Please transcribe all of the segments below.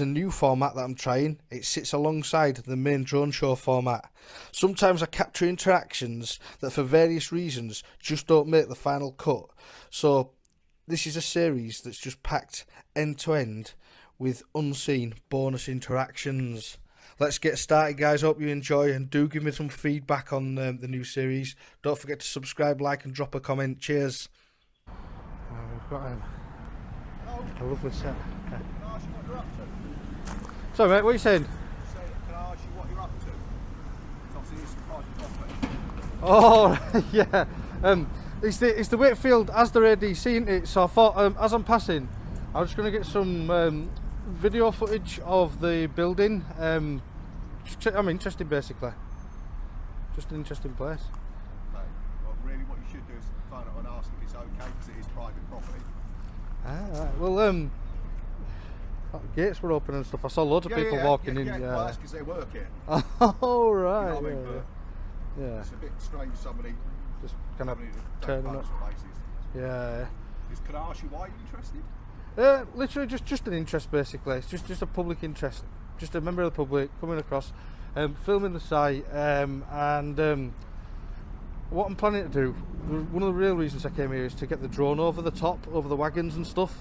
A new format that I'm trying. It sits alongside the main drone show format. Sometimes I capture interactions that for various reasons just don't make the final cut. So this is a series that's just packed end to end with unseen bonus interactions. Let's get started, guys. Hope you enjoy, and do give me some feedback on the new series. Don't forget to subscribe, like and drop a comment. Cheers. We've got a lovely set. Can I ask you what you're up to? Sorry mate, what are you saying? Can I ask you what you're up to? Obviously it's private property. Oh, yeah. It's the Wakefield Asda ADC, isn't it? So I thought, as I'm passing, I'm just going to get some video footage of the building. I'm interested, basically. Just an interesting place. No, well, really what you should do is find out and ask if it's okay, because it is private property. Ah, right. Well, gates were open and stuff. I saw loads of people walking in. Yeah, well, that's because they work here. Oh, right. You know what I mean? Yeah. It's a bit strange somebody Just kind of turning turning up. Yeah. Can I ask you why you're interested? Literally just an interest, basically. It's just a public interest. Just a member of the public coming across, filming the site, and what I'm planning to do. One of the real reasons I came here is to get the drone over the top, over the wagons and stuff.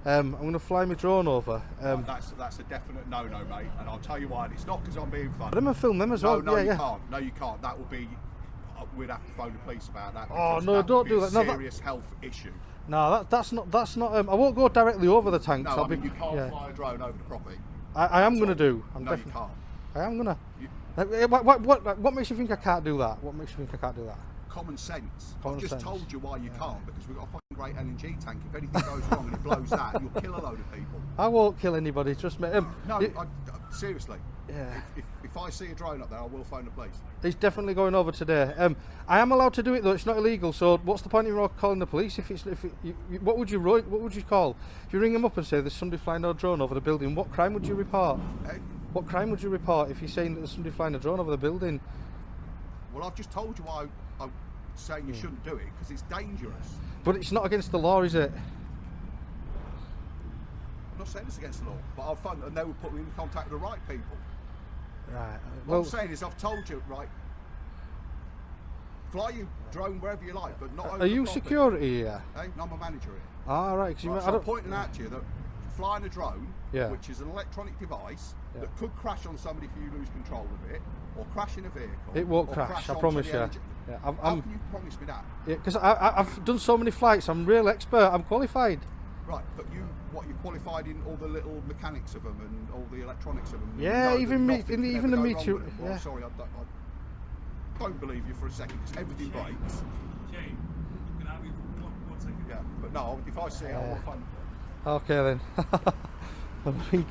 I'm going to fly my drone over. That's a definite no-no, mate, and I'll tell you why. And it's not because I'm being funny. But I'm going to film them as well. No, yeah, you can't. No, you can't. That would be. We'd have to phone the police about that. Oh no, don't do that. No, serious health issue. No, that's not. I won't go directly over the tanks. No, you can't fly a drone over the property. I am going to do. No, you can't. I am going to. What makes you think I can't do that? What makes you think I can't do that? Common sense. I've just told you why you can't, because we've got a fucking great LNG tank. If anything goes wrong and it blows that, you'll kill a load of people. I won't kill anybody, trust me. Seriously. Yeah. If I see a drone up there, I will phone the police. He's definitely going over today. I am allowed to do it though. It's not illegal. So what's the point in calling the police? What would you call? If you ring them up and say there's somebody flying a drone over the building, what crime would you report? Hey? What crime would you report if you're saying that there's somebody flying a drone over the building? Well, I've just told you why I'm saying you shouldn't do it, because it's dangerous. But it's not against the law, is it? I'm not saying it's against the law, but I'll phone, and they will put me in contact with the right people. Right. What I'm saying is, I've told you, right, fly your drone wherever you like, but not over Are the you property. Security here? Hey, no, I'm a manager here. Ah, right. So I'm pointing out to you that flying a drone, which is an electronic device that could crash on somebody if you lose control of it, or crash in a vehicle. It won't crash, I promise you. Yeah, How can you promise me that? Yeah, because I've done so many flights. I'm a real expert. I'm qualified. Right, but you're qualified in all the little mechanics of them and all the electronics of them. Yeah, you know even the meteor. Well, Yeah. sorry, I don't believe you for a second, because everything breaks. Shane, can I have you one second? Yeah, but no, if I see it, I will phone the police. Okay then. I think.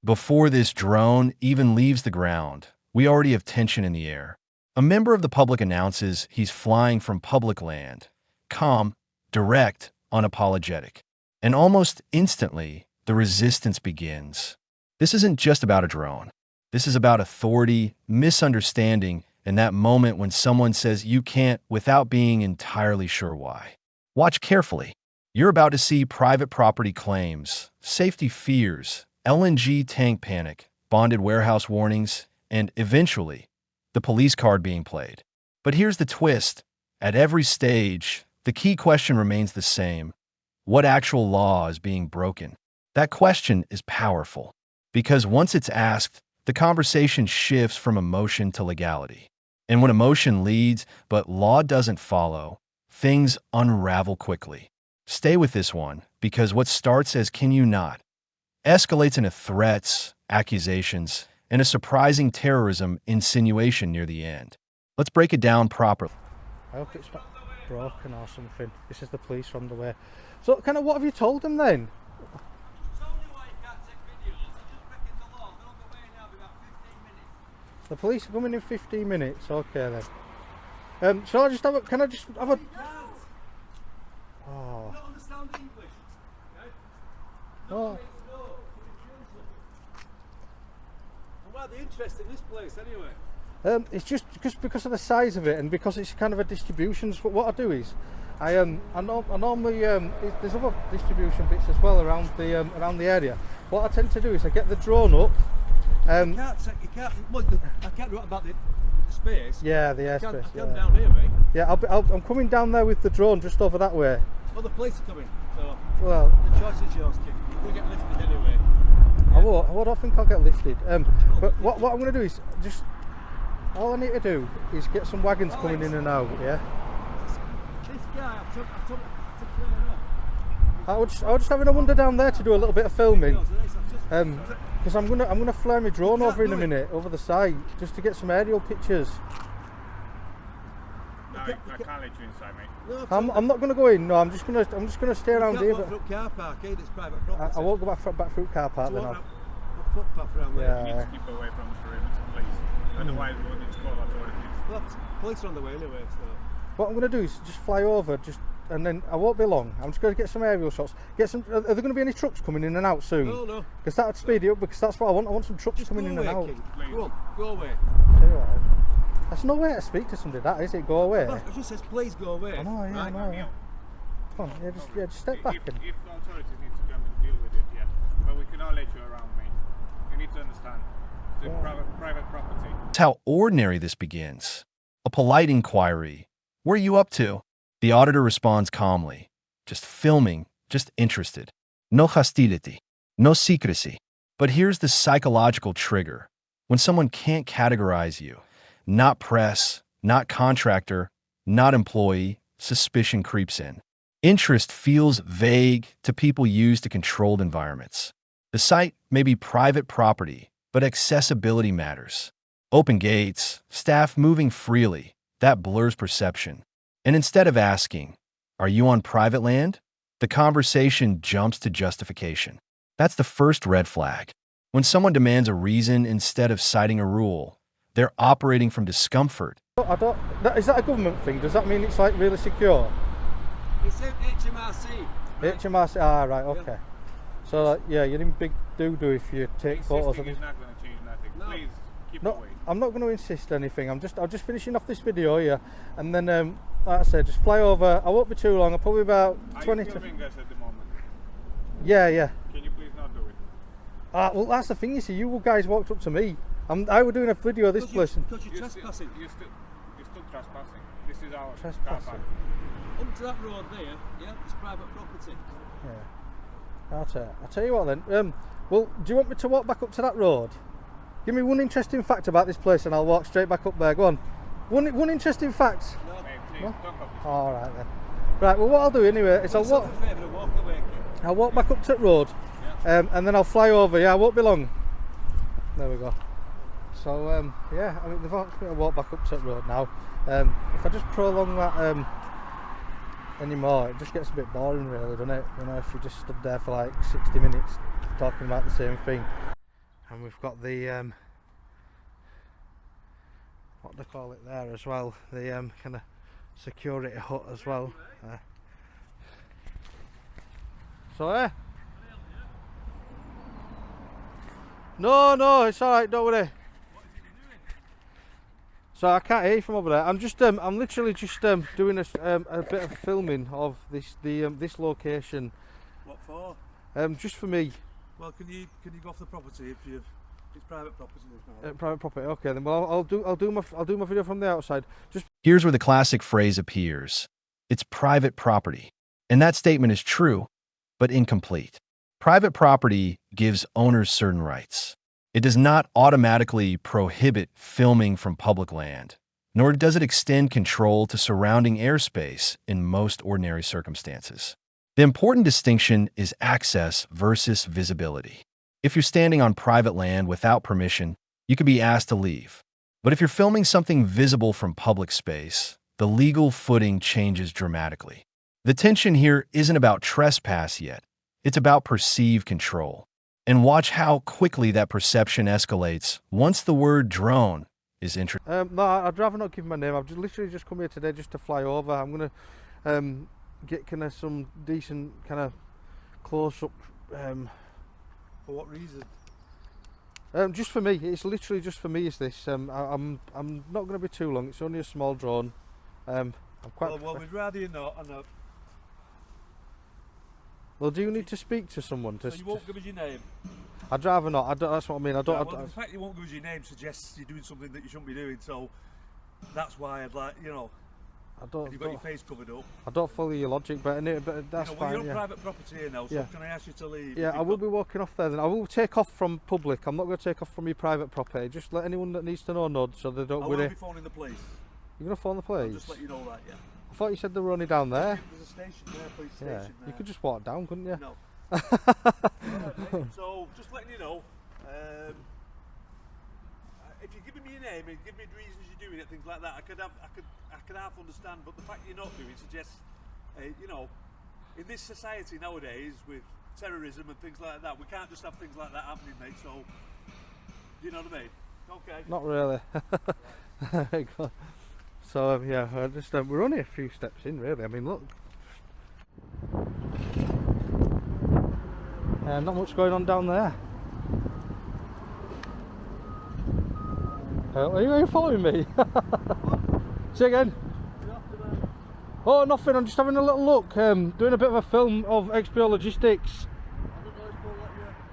Before this drone even leaves the ground, we already have tension in the air. A member of the public announces he's flying from public land. Calm, direct, unapologetic. And almost instantly, the resistance begins. This isn't just about a drone. This is about authority, misunderstanding, and that moment when someone says you can't without being entirely sure why. Watch carefully. You're about to see private property claims, safety fears, LNG tank panic, bonded warehouse warnings, and eventually, the police card being played. But here's the twist. At every stage, the key question remains the same. What actual law is being broken? That question is powerful, because once it's asked, the conversation shifts from emotion to legality. And when emotion leads, but law doesn't follow, things unravel quickly. Stay with this one, because what starts as "can you not" escalates into threats, accusations, and a surprising terrorism insinuation near the end. Let's break it down properly. I hope it's not broken or something. This is the police from the way. So, kind of, what have you told them then? The police are coming in 15 minutes. Okay then. Shall I just have a? Can I just have a? Oh. You don't understand English, okay? Oh. And why are they interested in this place anyway? It's just because of the size of it, and because it's kind of a distribution. So what I do is, I normally there's other distribution bits as well around the area, what I tend to do is I get the drone up. You can't. Well, I can't do it about the space. Yeah, the I airspace. can't down here, mate. Yeah, I'm coming down there with the drone just over that way. Well, the police are coming. So Well, the choice is yours, kid. You'll get lifted anyway. I don't think I'll get lifted. But what I'm going to do is just, all I need to do is get some wagons coming in and out, yeah? This guy, I've took clear off. I was just having a wander down there to do a little bit of filming. Because I'm gonna fly my drone over in a minute, over the side, just to get some aerial pictures. No, I can't let you inside, mate. No, I'm not gonna go in. No, I'm just gonna stay around here. But But car park, it's private property. I won't go back through car park then. A footpath around there. You need to keep away from the perimeter, please. Otherwise, we'll need to call authorities. Well, police are on the way anyway, so. What I'm gonna do is just fly over, and then I won't be long. I'm just gonna get some aerial shots. Are there gonna be any trucks coming in and out soon? No. Because that would speed it up. Because that's what I want. I want some trucks coming in and out. Go on, go away. Tell you what, that's no way to speak to somebody. That is it. Go away. No, it just says please go away. I know. Yeah, right? I know. Yeah. Come on. Just step back. If the authorities need to come and deal with it, yeah. But we cannot let you around, mate. You need to understand. It's private property. That's how ordinary this begins. A polite inquiry. Where are you up to? The auditor responds calmly. Just filming, just interested. No hostility, no secrecy. But here's the psychological trigger. When someone can't categorize you, not press, not contractor, not employee, suspicion creeps in. Interest feels vague to people used to controlled environments. The site may be private property, but accessibility matters. Open gates, staff moving freely, that blurs perception. And instead of asking, "Are you on private land?" the conversation jumps to justification. That's the first red flag. When someone demands a reason instead of citing a rule, they're operating from discomfort. Is that a government thing? Does that mean it's like really secure? It's HMRC. Right? HMRC. Ah, right. Okay. So yeah, you're in big doo-doo if you take photos of Insisting it. is not going to change nothing. No. Please keep No, away. I'm not going to insist anything. I'm just finishing off this video here, and then like I said, just fly over. I won't be too long. I'll probably about 20 Are you filming us at the moment? Yeah. Can you please not do it? Well, that's the thing. You see, you guys walked up to me. I were doing a video of this place. Because you're trespassing. You're still trespassing. This is our car Trespassing. park. Up to that road there, yeah, it's private property. Yeah. I'll tell you what then. Well, do you want me to walk back up to that road? Give me one interesting fact about this place, and I'll walk straight back up there. Go on. One interesting fact. No. Mate, please, No? don't come this way. All right then. Right. Well, what I'll do anyway is I'll walk away, kid. I'll walk back up to the road, Yeah. and then I'll fly over. Yeah, I won't be long. There we go. So yeah, I mean they've asked me to walk back up to the road now. If I just prolong that anymore, it just gets a bit boring, really, doesn't it? You know, if you just stood there for like 60 minutes talking about the same thing. And we've got the what do they call it there as well? The kind of security hut as well. So no, it's alright, don't worry. So I can't hear you from over there. I'm just I'm literally just doing a bit of filming of this location. What for? Just for me. Well, can you go off the property if it's private property? Private property. Okay, then. Well, I'll do my video from the outside. Just Here's where the classic phrase appears. It's private property. And that statement is true, but incomplete. Private property gives owners certain rights. It does not automatically prohibit filming from public land, nor does it extend control to surrounding airspace in most ordinary circumstances. The important distinction is access versus visibility. If you're standing on private land without permission, you could be asked to leave. But if you're filming something visible from public space, the legal footing changes dramatically. The tension here isn't about trespass yet. It's about perceived control. And watch how quickly that perception escalates once the word drone is introduced. no, I'd rather not give my name. I've literally just come here today just to fly over. I'm gonna get kind of some decent kind of close up. For what reason? Just for me. It's literally just for me. Is this? I'm not going to be too long. It's only a small drone. I'm quite. Well, we'd rather you not. Well, do you need to speak to someone? So you won't give us your name. I'd rather not. That's what I mean. I don't. Well, the fact you won't give us your name suggests you're doing something that you shouldn't be doing. So that's why I'd like, you know. You've got your face covered up. I don't follow your logic, but that's fine. You're on private property here now, so can I ask you to leave? Yeah, I will be walking off there then. I will take off from public. I'm not going to take off from your private property. Just let anyone that needs to know know so they don't worry. I will be phoning the police. You're going to phone the police? I'll just let you know that, yeah. I thought you said they were only down there. There's a station there, police station there. You could just walk down, couldn't you? No. So, just letting you know, if you're giving me your name and give me the reasons you're doing it, things like that, I could half understand, but the fact you're not doing it suggests, you know, in this society nowadays with terrorism and things like that, we can't just have things like that happening, mate, so, you know what I mean? Okay. Not really. So, yeah, we're only a few steps in, really. I mean, look. Not much going on down there. Are you following me? Say again. Oh, nothing. I'm just having a little look. Doing a bit of a film of XPO Logistics.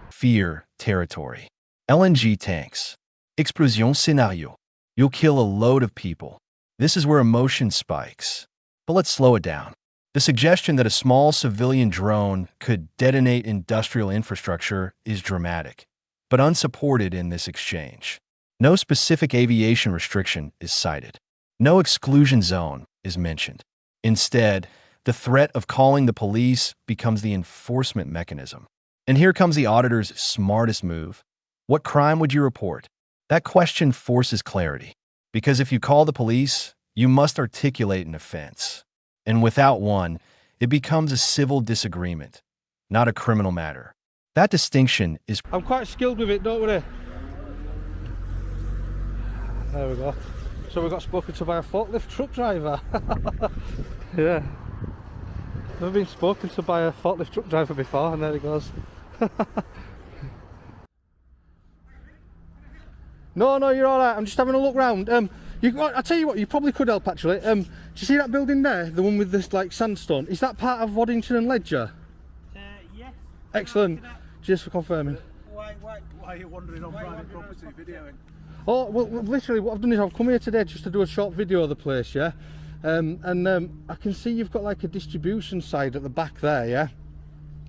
Fear territory. LNG tanks. Explosion scenario. You'll kill a load of people. This is where emotion spikes. But let's slow it down. The suggestion that a small civilian drone could detonate industrial infrastructure is dramatic, but unsupported in this exchange. No specific aviation restriction is cited. No exclusion zone is mentioned. Instead, the threat of calling the police becomes the enforcement mechanism. And here comes the auditor's smartest move. What crime would you report? That question forces clarity. Because if you call the police, you must articulate an offense. And without one, it becomes a civil disagreement, not a criminal matter. That distinction is... I'm quite skilled with it, don't worry. There we go. So we got spoken to by a forklift truck driver. Yeah. Never been spoken to by a forklift truck driver before, and there he goes. No, you're alright. I'm just having a look round. I tell you what, you probably could help actually. Do you see that building there, the one with this like sandstone? Is that part of Waddington and Ledger? Yes. Excellent. Just for confirming. Why are you wandering on private property videoing? Oh well, literally what I've done is I've come here today just to do a short video of the place, yeah. I can see you've got like a distribution side at the back there, yeah.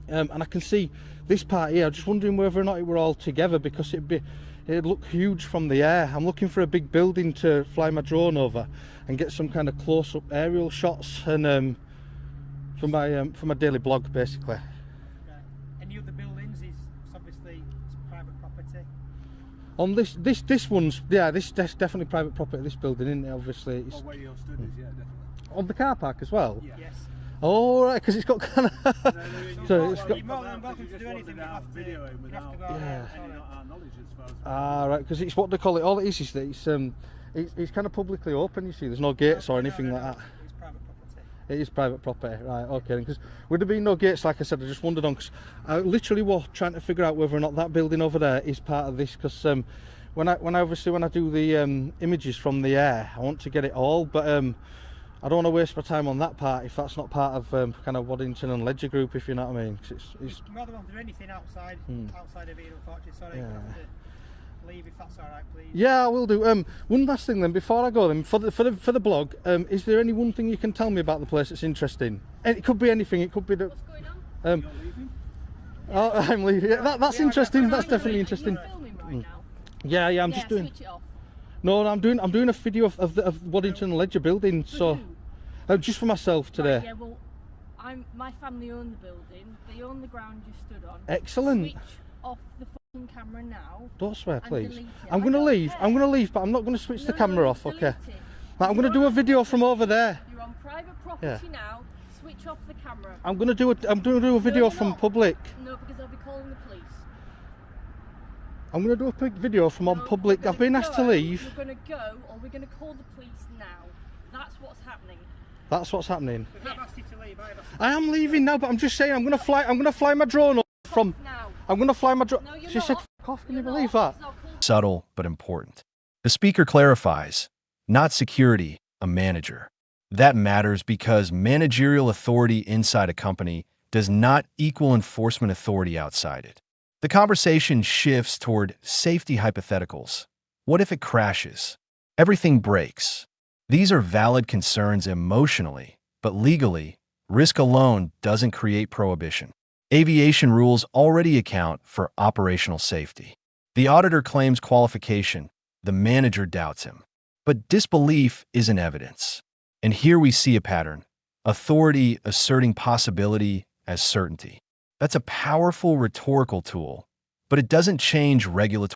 And I can see this part here. I'm just wondering whether or not it were all together because it'd look huge from the air. I'm looking for a big building to fly my drone over and get some kind of close-up aerial shots and for my daily blog basically. Okay. Any other buildings is obviously private property. On this one's that's definitely private property. This building, isn't it? Obviously. It's, where you're stood is, yeah, definitely. On the car park as well. Yeah. Yes. Oh right, because it's got kind of. So it's got. You're more than welcome to do anything. You have to go Yeah. Our knowledge as far as Right, because it's what they call it. All it is that it's kind of publicly open. You see, there's no gates or anything like that. It's private property. It is private property, right? Okay, because would there be no gates? Like I said, I just wondered on because I literally was trying to figure out whether or not that building over there is part of this. Because when I do the images from the air, I want to get it all, but I don't want to waste my time on that part if that's not part of kind of Waddington and Ledger Group, if you know what I mean. Cause it's You're more than welcome to do anything outside of it, unfortunately. Sorry, you have to leave if that's all right, please. Yeah, I will do. One last thing then, before I go then, for the blog, is there any one thing you can tell me about the place that's interesting? And it could be anything. It could be the. What's going on? you're leaving? Oh, I'm leaving. Yeah, that's interesting. That's definitely interesting. Are you filming right now? Yeah, I'm just doing. Switch it off. No, I'm doing a video of Waddington and Ledger building. So, just for myself today. Right, yeah, well, my family own the building. They own the ground you stood on. Excellent. Switch off the fucking camera now. Don't swear, and please. delete it. I'm I gonna don't leave. care. I'm gonna leave, but I'm not gonna switch the camera off. delete Okay. it. Now, I'm gonna do a video from over there. You're on private property now. Switch off the camera. I'm gonna do a video you're from not. public. No, because I'll be calling the police. I'm gonna do a quick video from on No, public. we're I've been gonna asked to go, leave. We're gonna go, or we're gonna call the police now. That's what's happening. That's what's happening. I've asked you to leave. I've asked you I am leaving now, but I'm just saying I'm gonna fly my drone over from. Now. I'm gonna fly my drone. No, you're She said, not. "F off." Can you You're believe not, that? because I'll call subtle but important. The speaker clarifies, not security, a manager. That matters because managerial authority inside a company does not equal enforcement authority outside it. The conversation shifts toward safety hypotheticals. What if it crashes? Everything breaks. These are valid concerns emotionally, but legally, risk alone doesn't create prohibition. Aviation rules already account for operational safety. The auditor claims qualification. The manager doubts him. But disbelief isn't evidence. And here we see a pattern. Authority asserting possibility as certainty. That's a powerful rhetorical tool, but it doesn't change regulatory